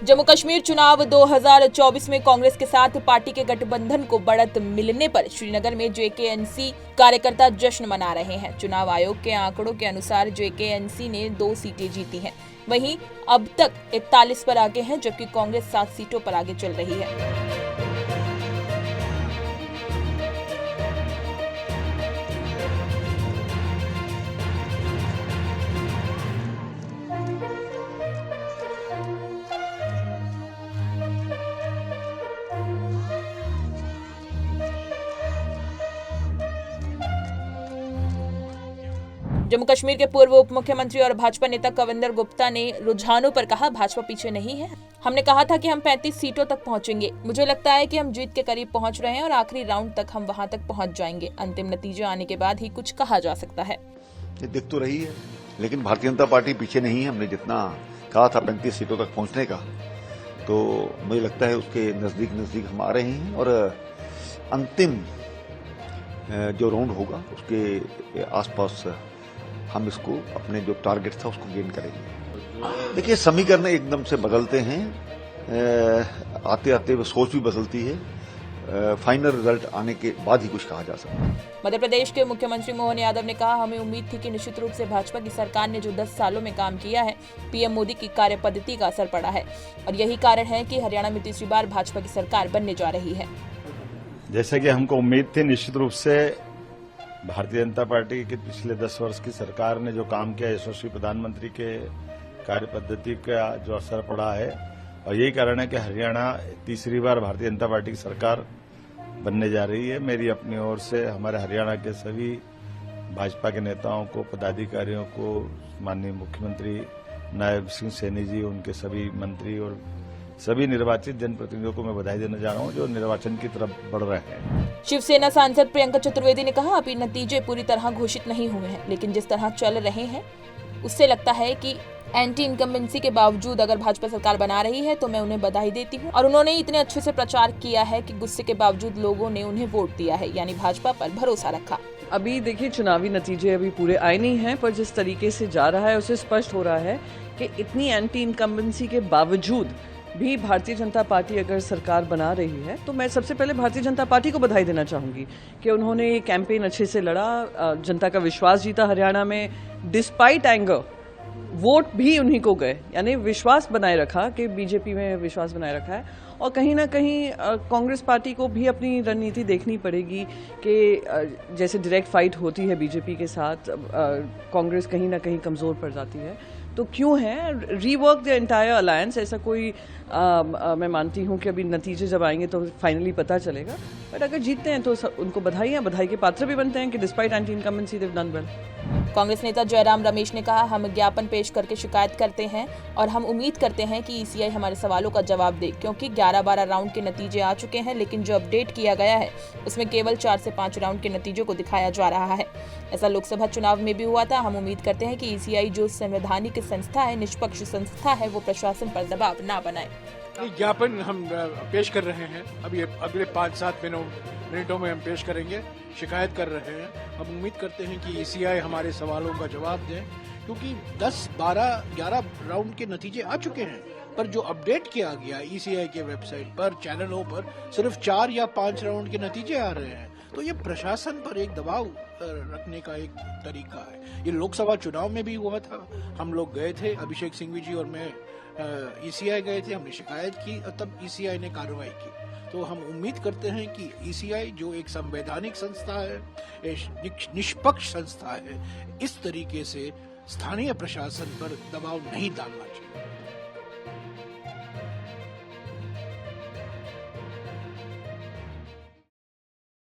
जम्मू कश्मीर चुनाव 2024 में कांग्रेस के साथ पार्टी के गठबंधन को बढ़त मिलने पर श्रीनगर में जेकेएनसी कार्यकर्ता जश्न मना रहे हैं। चुनाव आयोग के आंकड़ों के अनुसार जेकेएनसी ने 2 सीटें जीती हैं। वहीं अब तक 41 पर आगे हैं, जबकि कांग्रेस 7 सीटों पर आगे चल रही है। जम्मू कश्मीर के पूर्व उप मुख्यमंत्री और भाजपा नेता कविंदर गुप्ता ने रुझानों पर कहा, भाजपा पीछे नहीं है। हमने कहा था कि हम 35 सीटों तक पहुंचेंगे। मुझे लगता है कि हम जीत के करीब पहुंच रहे हैं और आखिरी राउंड तक हम वहां तक पहुंच जाएंगे। अंतिम नतीजे आने के बाद ही कुछ कहा जा सकता है। ये दिख तो रही है, लेकिन भारतीय जनता पार्टी पीछे नहीं है। हमने जितना कहा था 35 सीटों तक पहुंचने का, तो मुझे लगता है उसके नजदीक हम आ रहे हैं और अंतिम जो राउंड होगा उसके आसपास हम इसको अपने जो टारगेट था उसको गेन करेंगे। देखिए, समीकरण एकदम से बदलते हैं, आते आते वो सोच भी बदलती है। फाइनल रिजल्ट आने के बाद ही कुछ कहा जा सकता है। मध्य प्रदेश के मुख्यमंत्री मोहन यादव ने कहा, हमें उम्मीद थी कि निश्चित रूप से भाजपा की सरकार ने जो 10 सालों में काम किया है, पीएम मोदी की कार्य पद्धति का असर पड़ा है और यही कारण है कि हरियाणा में तीसरी बार भाजपा की सरकार बनने जा रही है। जैसे कि हमको उम्मीद थी, निश्चित रूप से भारतीय जनता पार्टी की पिछले 10 वर्ष की सरकार ने जो काम किया, यशस्वी प्रधानमंत्री के कार्य पद्धति का जो असर पड़ा है और यही कारण है कि हरियाणा तीसरी बार भारतीय जनता पार्टी की सरकार बनने जा रही है। मेरी अपनी ओर से हमारे हरियाणा के सभी भाजपा के नेताओं को, पदाधिकारियों को, माननीय मुख्यमंत्री नायब सिंह सैनी जी, उनके सभी मंत्री और सभी निर्वाचित जनप्रतिनिधियों को मैं बधाई देना चाह रहा हूं जो निर्वाचन की तरफ बढ़ रहे हैं। शिवसेना सांसद प्रियंका चतुर्वेदी ने कहा, अभी नतीजे पूरी तरह घोषित नहीं हुए हैं, लेकिन जिस तरह चल रहे हैं उससे लगता है कि एंटी इनकम्बेंसी के बावजूद अगर भाजपा सरकार बना रही है तो मैं उन्हें बधाई देती हूं। और उन्होंने इतने अच्छे से प्रचार किया है कि गुस्से के बावजूद लोगों ने उन्हें वोट दिया है, यानी भाजपा पर भरोसा रखा। अभी देखिए, चुनावी नतीजे अभी पूरे आए नहीं हैं, पर जिस तरीके से जा रहा है उससे स्पष्ट हो रहा है कि इतनी एंटी इनकम्बेंसी के बावजूद भी भारतीय जनता पार्टी अगर सरकार बना रही है तो मैं सबसे पहले भारतीय जनता पार्टी को बधाई देना चाहूंगी कि उन्होंने ये कैंपेन अच्छे से लड़ा, जनता का विश्वास जीता हरियाणा में। डिस्पाइट एंगर वोट भी उन्हीं को गए, यानी विश्वास बनाए रखा कि बीजेपी में विश्वास बनाए रखा है। और कहीं ना कहीं कांग्रेस पार्टी को भी अपनी रणनीति देखनी पड़ेगी कि जैसे डायरेक्ट फाइट होती है बीजेपी के साथ, कांग्रेस कहीं ना कहीं कमज़ोर पड़ जाती है। तो क्यों है रीवर्क द एंटायर अलायंस, ऐसा कोई मैं मानती हूं कि अभी नतीजे जब आएंगे तो फाइनली पता चलेगा। बट अगर जीतते हैं तो उनको बधाई के पात्र भी बनते हैं कि डिस्पाइट एंटी इनकम्बेंसी दे डन वेल। कांग्रेस नेता जयराम रमेश ने कहा, हम ज्ञापन पेश करके शिकायत करते हैं और हम उम्मीद करते हैं कि ईसीआई हमारे सवालों का जवाब दे, क्योंकि 11-12 राउंड के नतीजे आ चुके हैं, लेकिन जो अपडेट किया गया है उसमें केवल 4 से 5 राउंड के नतीजों को दिखाया जा रहा है। ऐसा लोकसभा चुनाव में भी हुआ था। हम उम्मीद करते हैं कि ईसीआई जो संवैधानिक संस्था है, निष्पक्ष संस्था है, वो प्रशासन पर दबाव न बनाए। ज्ञापन हम पेश कर रहे हैं, अभी अगले 5-7 मिनटों में हम पेश करेंगे, शिकायत कर रहे हैं। हम उम्मीद करते हैं कि ईसीआई हमारे सवालों का जवाब दें, क्योंकि 10, 12, 11 राउंड के नतीजे आ चुके हैं, पर जो अपडेट किया गया ईसीआई के वेबसाइट पर, चैनलों पर, सिर्फ 4 या 5 राउंड के नतीजे आ रहे हैं। तो ये प्रशासन पर एक दबाव रखने का एक तरीका है। ये लोकसभा चुनाव में भी हुआ था, हम लोग गए थे, अभिषेक सिंघवी जी और मैं ईसीआई गए थे, हमने शिकायत की और तब ईसीआई ने कार्रवाई की। तो हम उम्मीद करते हैं कि ईसीआई जो एक संवैधानिक संस्था है, निष्पक्ष संस्था है, इस तरीके से स्थानीय प्रशासन पर दबाव नहीं डालना चाहिए।